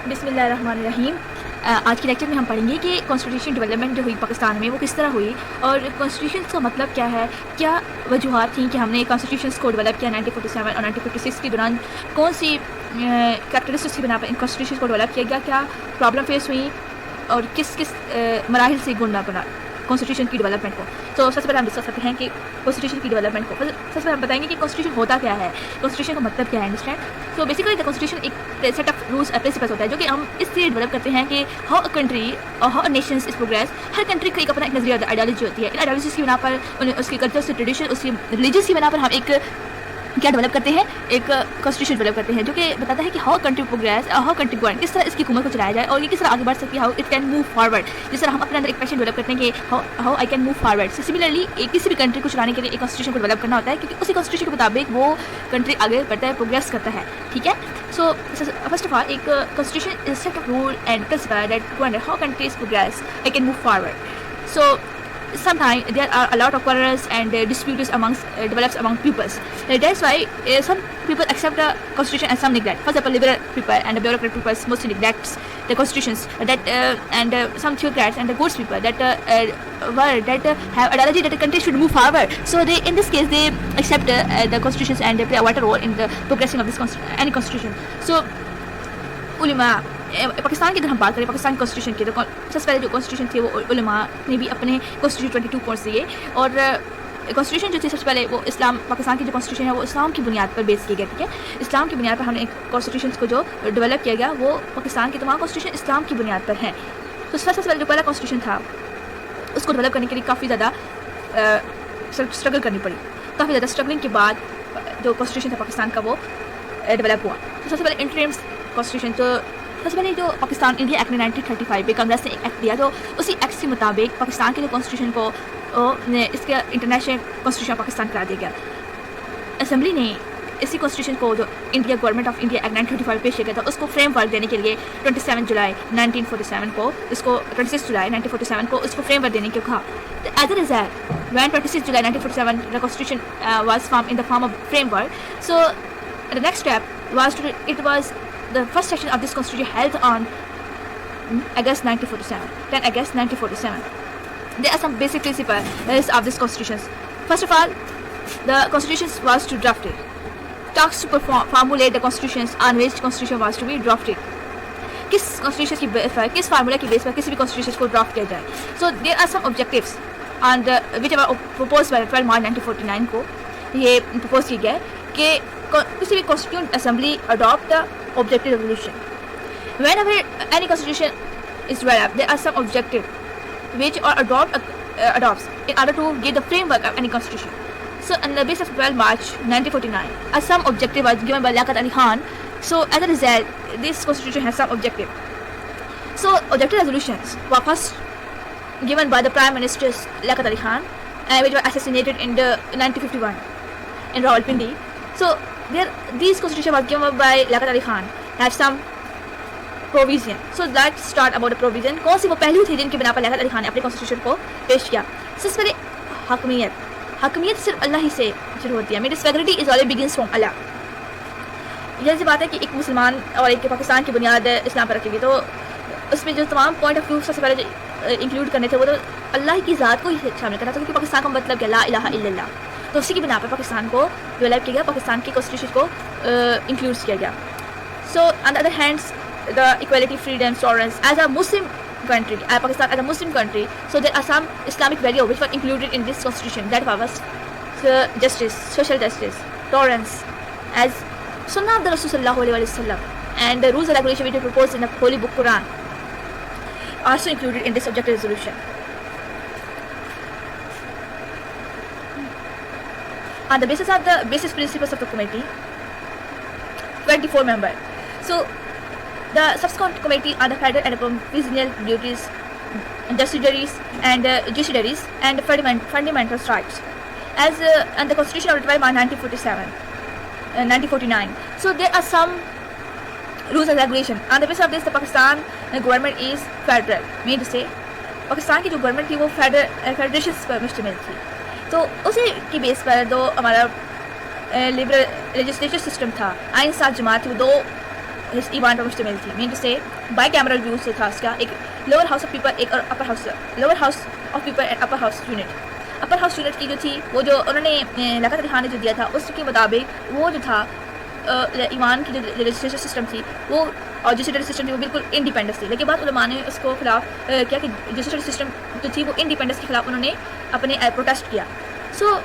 بسم اللہ الرحمن الرحیم. آج کے لیکچر میں ہم پڑھیں گے کہ کانسٹیٹیوشن ڈیولپمنٹ جو ہوئی پاکستان میں وہ کس طرح ہوئی اور کانسٹیٹیوشن کا مطلب کیا ہے, کیا وجوہات تھیں کہ ہم نے کانسٹیٹیوشنس کو ڈیولپ کیا 1947 اور 1956 کے دوران, کون سی کریکٹرسٹکس کی بنا پر ان کانسٹیٹیوشن کو ڈیولپ کیا گیا, کیا پرابلم فیس ہوئی اور کس کس مراحل سے گزرنا پڑا کانسٹیٹیوشن کی ڈیولپمنٹ کو. تو سب سے پہلے ہم ڈسکس کرتے ہیں کہ کانسٹیٹیوشن کی ڈیولپمنٹ کو. سب سے پہلے ہم بتائیں گے کہ کانسٹیٹیوشن ہوتا کیا ہے, کانسٹیٹیوشن کا مطلب کیا ہے. Understand. So basically the constitution ایک سیٹ آف رولس اور پرنسپلس ہوتا ہے جو کہ ہم اس سے ڈیولپ کرتے ہیں کہ ہاؤ اے کنٹری اور how nations is progress. Hare country کا ایک اپنا ایک نظریہ آئیڈیالوجی ہوتی ہے. ان آئیڈیالوجیز کی بنا پر, اس کی کلچر سے ٹریڈیشن, اس کی ریلیجنس کی بنا پر ہم ایک کیا ڈیولپ کرتے ہیں, ایک کانسٹیٹیوشن ڈیولپ کرتے ہیں جو کہ بتاتا ہے کہ how country progress, how country govern, کس طرح اس کی حکومت کو چلایا جائے اور یہ کس طرح آگے بڑھ سکتی ہے, how it can move forward. جس طرح ہم اپنے اندر ایک پیشن ڈیولپ کرتے ہیں کہ how I can move forward. Similarly کسی بھی کنٹری کو چلانے کے لیے ایک کانسٹیٹیوشن کو ڈیولپ کرنا ہوتا ہے کیونکہ اسی کانسٹیٹیوشن کے مطابق وہ کنٹری آگے بڑھتا ہے, پروگریس کرتا ہے. ٹھیک ہے. سو فرسٹ آف آل ایک constitution is set of rule and principle that govern how countries progress I can move forward. So sometimes there are a lot of quarrels and disputes develops among peoples. That's why some people accept the constitution and some neglect. For example, liberal people and the bureaucrat people mostly neglects the constitutions and some theocrats and the goods people that have ideology that the country should move forward. So they, in this case, they accept the constitutions and they play a vital role in the progressing of this any constitution. So ulama, Pakistan کی اگر ہم بات کریں پاکستان کی constitution کی, تو سب سے پہلے جو کانسٹیٹیوشن تھی وہ علماء نے بھی اپنے کانسٹیٹیوشن 22 پوائنٹس دیے. اور کانسٹیٹیوشن جو تھی سب سے پہلے وہ اسلام, پاکستان کی جو کانسٹیٹیوشن ہے وہ اسلام کی بنیاد پر بیس کی گئی. ٹھیک ہے. اسلام کی بنیاد پر ہم نے کانسٹیٹیوشنس کو جو ڈیولپ کیا گیا وہ پاکستان کی تمام کانسٹیٹیوشن اسلام کی بنیاد پر ہیں. تو سب سے پہلے جو پہلا کانسٹیٹیوشن تھا اس کو ڈیولپ کرنے کے لیے کافی زیادہ اسٹرگل کرنی پڑی. کافی زیادہ اسٹرگلنگ کے بعد جو کانسٹیٹیوشن تھا پاکستان کا وہ ڈیولپ ہوا. تو سب سے پہلے انٹرمس کانسٹیٹیوشن, تو سب سے پہلے جو پاکستان انڈیا ایکٹ نے 1935 پہ کانگریس نے ایک ایکٹ دیا, جو اسی ایکٹ کے مطابق پاکستان کے جو کانسٹیٹیوشن کو اس کا انٹرنیشنل کانسٹیٹیوشن پاکستان کرا دیا گیا. اسمبلی نے اسی کانسٹیٹیوشن کو جو India government of India act 1935 پیش کیا گیا تھا اس کو فریم ورک دینے کے لیے 27 جولائی 1947 کو, اس کو 26 جولائی 1947 کو اس کو فریم ورک دینے کو کہا. As a result when 26 July 1947 the constitution was formed in the form of framework. So the next step was the first session of this constitution held on August 1947, 10 August 1947. There are some basic principles of this constitution. First of all, the constitution was to draft it. Talks to formulate the constitutions on which constitution was to be drafted. کس constitution کی بیس پر, کس formula کی بیس پر کسی بھی constitution کو draft کیا جائے. So there are some objectives and which were proposed by 12 March 1949 کو یہ پرپوز کی گیا کہ کسی بھی constituent assembly adopt the objective resolution. Whenever any constitution is developed, there are some objectives which are adopts in order to give the framework of any constitution. So on the basis of 12 March 1949, some objective was given by Liaquat Ali Khan. So as a result, this constitution has some objective. So objective resolutions were first given by the Prime Minister Liaquat Ali Khan, which were assassinated in the 1951 in Rawalpindi. So these constitution was given by Liaquat Ali Khan have some provision. So let's start about the provision. کون سی وہ پہلو تھی جن کے بنا پر لیاقت علی خان نے اپنے constitution کو پیش کیا. سب سے پہلے حاکمیت. حاکمیت صرف اللہ ہی سے شروع ہوتی ہے. Means sovereignty is always begins from Allah. یہ ایسی بات ہے کہ ایک مسلمان اور ایک پاکستان کی بنیاد اسلام پر رکھی گئی, تو اس میں جو تمام پوائنٹ آف ویو سب سے پہلے انکلوڈ کرنے تھے وہ تو اللہ کی ذات کو ہی شامل کرنا تھا, کیونکہ پاکستان کا مطلب کیا, لا الہ الا اللہ. تو اسی کی بنا پر پاکستان کو ڈیولپ کیا گیا, پاکستان کی کانسٹیٹیوشن کو انکلوڈ کیا گیا. So on the other hands the equality, freedom, tolerance as a Muslim country, Pakistan as a Muslim country, so there are some Islamic values which were included in this constitution. That was justice, social justice, tolerance, as Sunnah of the Rasul sallallahu alaihi wasallam, and the rules and regulations which are proposed in the Holy Book Quran also included in this objective resolution. On the basis of the basic principles of the committee, 24 members. So the subsequent committee on the federal and provisional duties, judiciaries and judiciaries and fundamental rights, as and the constitution of 12 March 1949. So there are some rules and regulations. On the basis of this, the Pakistan government is federal. Mean to say, Pakistan کی جو government تھی وہ فیڈریشنس پر مشتمل تھی. تو اسی کی بیس پر دو ہمارا لبرل لیجسلیچر سسٹم تھا, آئین ساز جماعت تھی, وہ دو ایوان پر مشتمل تھی. مین ٹو سے بائی کیمرل ویوز جو تھا اس کا ایک لوور ہاؤس آف پیپل ایک اور upper house lower house of people and upper house unit. Upper house unit کی جو تھی وہ جو انہوں نے لیاقت علی خان نے جو دیا تھا اس کے مطابق وہ جو تھا ایوان کی جو لیجسلیچر سسٹم تھی وہ اور جوڈیشل سسٹم تھی وہ بالکل انڈیپینڈنس تھی. لیکن بعد علماء نے اس کو خلاف کیا کہ جوڈیشل سسٹم جو تھی وہ انڈیپینڈنس کے خلاف انہوں نے اپنے پروٹیسٹ کیا. So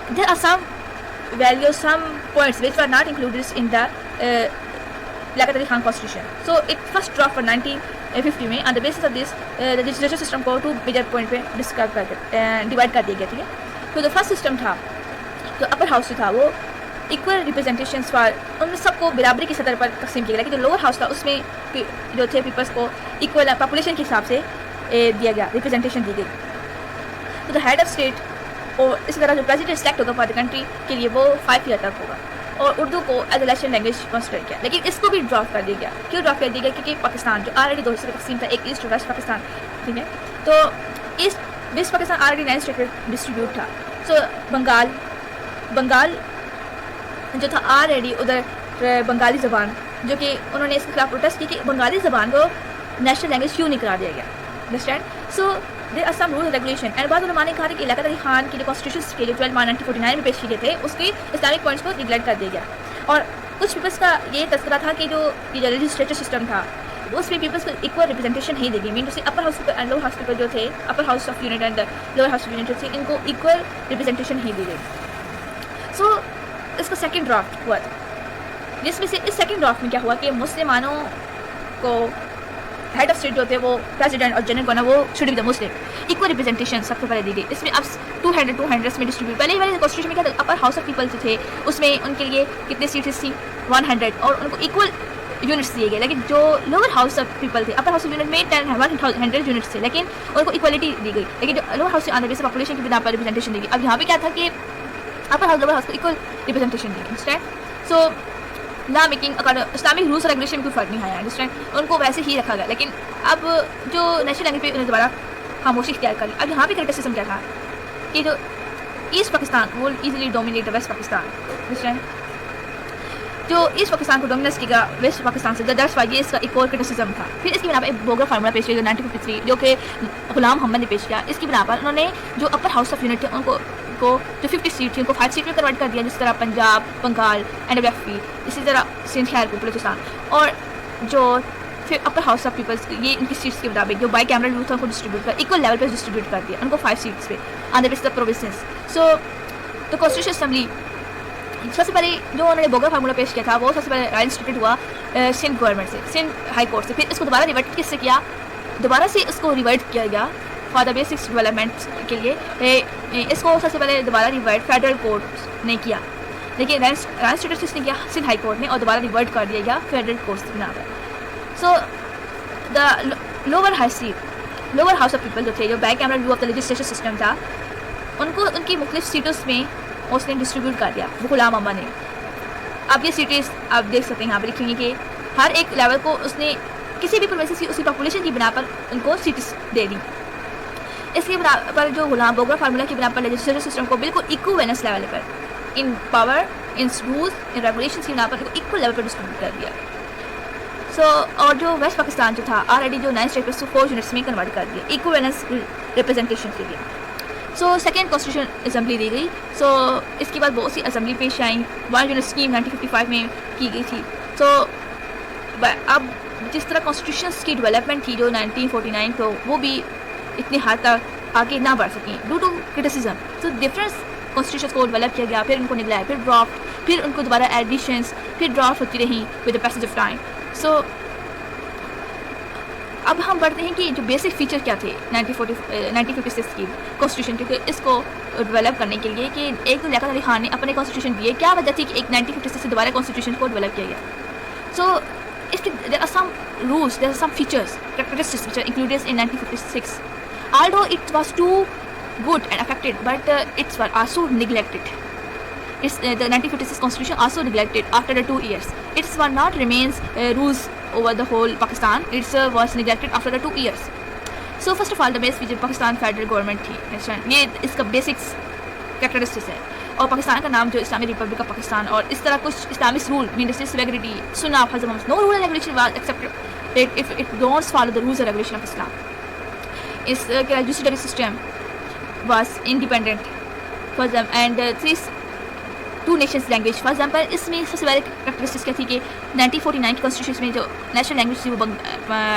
there are some values, some points which were not included in the Liaquat Ali Khan constitution. So it first dropped for 1950 میں. On the basis of this the legislative system کو 2 major point پہ divide کر دیا گیا. ٹھیک ہے. تو جو فرسٹ سسٹم تھا جو اپر ہاؤس تھا وہ ایکول ریپرزنٹیشنس فار ان میں سب کو برابری کی سطح پر تقسیم کیا گیا. لیکن جو لوور ہاؤس تھا اس میں جو تھے پیپلس کو ایکول پاپولیشن کے حساب سے دیا گیا ریپرزنٹیشن دی گئی. تو دا ہیڈ آف اسٹیٹ اور اسی طرح جو پریزیڈنٹ سلیکٹ ہوگا فار دا کنٹری کے لیے وہ 5 ایئر تک ہوگا اور اردو کو as a national language consider کیا. لیکن اس کو بھی ڈراپ کر دیا گیا. کیوں ڈراپ کر دیا گیا؟ کیونکہ پاکستان جو آلریڈی 2 حصے میں تقسیم تھا, ایک ایسٹ اور ویسٹ پاکستان. ٹھیک ہے. تو east west Pakistan already 9 state میں ڈسٹریبیوٹ تھا. سو بنگال جو تھا آلریڈی ادھر بنگالی زبان جو کہ انہوں نے اس کے خلاف پروٹیسٹ کی کہ بنگالی زبان کو نیشنل لینگویج کیوں نہیں قرار دیا گیا. Understand. So there are some rules regulation. And بعض علماء نے کہا کہ لیاقت علی خان کی جو کانسٹیٹیوشنس کے جو 12 مارچ 1949 میں پیش کیے گئے تھے اس کے اسلامک پوائنٹس کو نیگلیکٹ کر دیا گیا. اور کچھ پیپلس کا یہ تذکرہ تھا کہ جو لیجسلیچر سسٹم تھا اس میں پیپلس کو ایکول ریپرزنٹیشن نہیں دی گئی. مین اسے upper house and lower house people جو تھے upper house of unit and lower house of unit جو تھے ان کو ایکول ریپرزنٹیشن نہیں دی گئی. سو اس کا سیکنڈ ڈرافٹ ہوا تھا جس میں سے اس سیکنڈ ڈرافٹ میں کیا ہوا کہ مسلمانوں کو ہیڈ آف اسٹیٹ جو تھے وہ پریزیڈنٹ اور جنرل بنا وہ should be the Muslim. Equal representation سب سے پہلے دی گئی. اس میں اب 200 میں ڈسٹریبیوٹ. پہلے والے کانسٹیٹیوشن میں کیا تھا اپر ہاؤس آف پیپل جو تھے اس میں ان کے لیے کتنے سیٹس تھیں 100 اور ان کو ایکول یونٹس دیے گئے. لیکن جو لوور ہاؤس آف پیپل تھے اپر ہاؤس آف یونٹ میں 100 یونٹس تھے لیکن ان کو ایکوالٹی دی گئی. لیکن جو لوور ہاؤس آن دا بیس پاپولیشن کی بنا پر ریپرزنٹیشن دی گئی. اب یہاں پہ کیا تھا کہ اپر ہاؤس لوور ہاؤس کو ایکول ریپرزنٹیشن دی گئی. انڈرسٹینڈ. سو لا میکنگ اسلامک رولس اور ریگولیشن میں کوئی فرق نہیں آیا. انڈرسٹینڈ. ان کو ویسے ہی رکھا گیا. لیکن اب جو نیشنل لینگویج پہ انہوں نے دوبارہ خاموشی اختیار کر لی. اب یہاں پہ کرٹیسزم کیا تھا کہ جو ایسٹ پاکستان وہ easily dominate west Pakistan. Understand. جو ایسٹ پاکستان کو ڈومیننس کیا گیا ویسٹ پاکستان سے دیٹس وائی یہ اس کا ایک اور کرٹیسزم تھا. پھر اس کی بنا پر ایک بوگرا فارمولا پیش کیا 1953 جو کہ غلام محمد نے پیش کیا. اس کی بنا پر انہوں نے جو اپر ہاؤس آف یونٹ تھے ان کو جو 50 سیٹ تھی ان کو 5 سیٹ میں کنورٹ کر دیا. جس طرح پنجاب بنگال NWFP اسی طرح سندھ خیر کو بلوچستان. اور جو پھر اپر ہاؤس آف پیپلس یہ ان کی سیٹس کے مطابق جو بائی کیمرل یوتھ ان کو ڈسٹریبیوٹ کر ایکول لیول پہ ڈسٹریبیوٹ کر دیا ان کو 5 سیٹس پہ آن دا بیس آف پروونسز. سو تو کانسٹیٹیوشن اسمبلی سب سے پہلے جو انہوں نے بوگر فارمولا پیش کیا تھا وہ سب سے پہلے انسٹیٹیوٹ ہوا سندھ گورنمنٹ سے سندھ ہائی کورٹ سے. پھر اس کو دوبارہ ریورٹ کس سے کیا دوبارہ سے اس کو ریورٹ کیا گیا فار دا بیسکس ڈیولپمنٹ کے لیے. اس کو سب سے پہلے دوبارہ ریورٹ فیڈرل کورٹ نے کیا. لیکن انسٹیٹیوٹ کس نے کیا سندھ ہائی کورٹ نے اور دوبارہ ریورٹ کر دیا گیا فیڈرل کورٹ سے بنا کر. So the lower house of people جو تھے جو bicameral view of the legislature system تھا ان کو ان کی مختلف سیٹوں میں اس نے ڈسٹریبیوٹ کر دیا غلام محمد نے. اب یہ سیٹیز آپ دیکھ سکتے ہیں یہاں پہ لکھیں گے کہ ہر ایک لیول کو اس نے کسی بھی پروونس کی اس کی پاپولیشن کی بنا پر ان کو سیٹس دے دی. اس کی بنا پر جو غلام بوگرا فارمولا کی بنا پر لیجسلیچر سسٹم کو بالکل ایکوویلنس لیول پر ان پاور ان رولس ان ریگولیشنس کی بنا پر ایکول لیول پر ڈسٹریبیوٹ کر دیا. سو اور جو ویسٹ پاکستان جو تھا آلریڈی جو 9 اسٹیٹ پہ 4 یونٹس میں کنورٹ کر دیا ایکوویلنس ریپرزنٹیشن کے لیے. سو سیکنڈ کانسٹیٹیوشن اسمبلی دی گئی. سو اس کے بعد بہت سی اسمبلی پیش آئیں. 1 یونٹ اسکیم 1955 میں کی گئی تھی. سو اب جس طرح کانسٹیٹیوشنس کی ڈیولپمنٹ تھی جو 1949 کو وہ بھی اتنی حد تک آگے نہ بڑھ سکیں due to criticism. So difference constitutions کو ڈیولپ کیا گیا پھر ان کو نکلایا پھر ڈرافٹ پھر ان کو دوبارہ ایڈیشنس پھر ڈرافٹ ہوتی رہیں with the passage of time. So اب ہم بڑھتے ہیں کہ جو بیسک فیچر کیا تھے 1956 کی کانسٹیٹیوشن کیونکہ اس کو ڈیولپ کرنے کے لیے کہ ایک تو لیاقت علی خان نے اپنے کانسٹیٹیوشن دیے کیا وجہ تھی کہ ایک 1956 سے دوبارہ کانسٹیٹیوشن کو ڈیولپ کیا گیا. سو اس کے there are some rules there are some features characteristics which are included in 1956. although it was too good and effective but it was also neglected. The 1956 constitution also neglected after the 2 years. It was not remains rules over the whole Pakistan. It was neglected after the 2 years. So first of all the base which Pakistan federal government تھی یہ اس کا basics characteristics ہے. اور پاکستان کا نام جو اسلامی republic of Pakistan اور اس طرح کچھ اسلامک رول مینس ریگولیٹی سننا آپ Hazrat Muhammad. No rule and regulation was accepted if it don't follow the rules and regulation of Islam. Its judiciary system was independent for them and two nations language. For example اس میں سب سے بڑی characteristics کیا تھی کہ 1949 کی constitution میں جو national language تھی وہ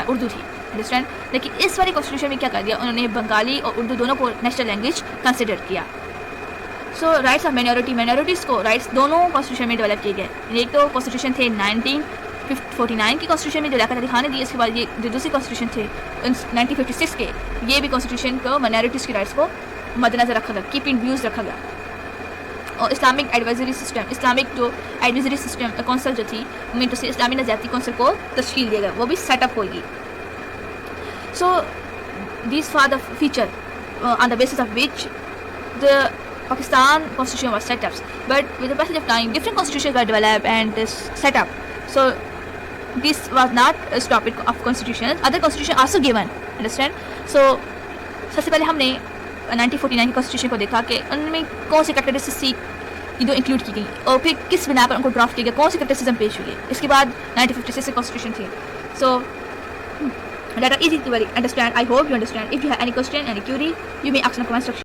اردو تھی, انڈرسٹینڈ. لیکن اس والی کانسٹیٹیوشن میں کیا کر دیا, انہوں نے بنگالی اور اردو دونوں کو نیشنل لینگویج کنسیڈر کیا. سو رائٹس آف مائنورٹیز کو رائٹس دونوں کانسٹیٹیوشن میں ڈیولپ کیے گئے. ایک تو کانسٹیٹیوشن تھے 1949 کی کانسٹیٹیوشن میں جو لیاقت علی خان نے دی, اس کے بعد یہ جو دوسری کانسٹیٹیوشن تھے 1956 کے, یہ بھی کانسٹیٹیوشن کو مائنورٹیز کی رائٹس کو مد نظر رکھا گیا, کیپ ان ویوز رکھا گیا. اور اسلامک ایڈوائزری سسٹم, اسلامک جو ایڈوائزری سسٹم کونسل جو تھی مین سے اسلامی نظریاتی کونسل کو تشکیل دیا گیا, وہ بھی سیٹ اپ ہوگی. So these for the feature on the basis of which the Pakistan constitution was set up, but with the passage of time different constitutions were developed and set up. So this was not a topic of constitutions, other constitutions also given, understand. So سب سے پہلے ہم نے 1949 کی constitution کو دیکھا کہ ان میں کون سی کریکٹرسٹکس جو انکلوڈ کی گئی اور پھر کس بنا پر ان کو ڈرافٹ کیا گیا, کون سی کریکٹرسزم پیش ہوئی. اس کے بعد 1956 کی کانسٹیٹیوشن تھی. So that are easy to understand. I hope you understand. If you have any question, any query, you may ask in the comment section.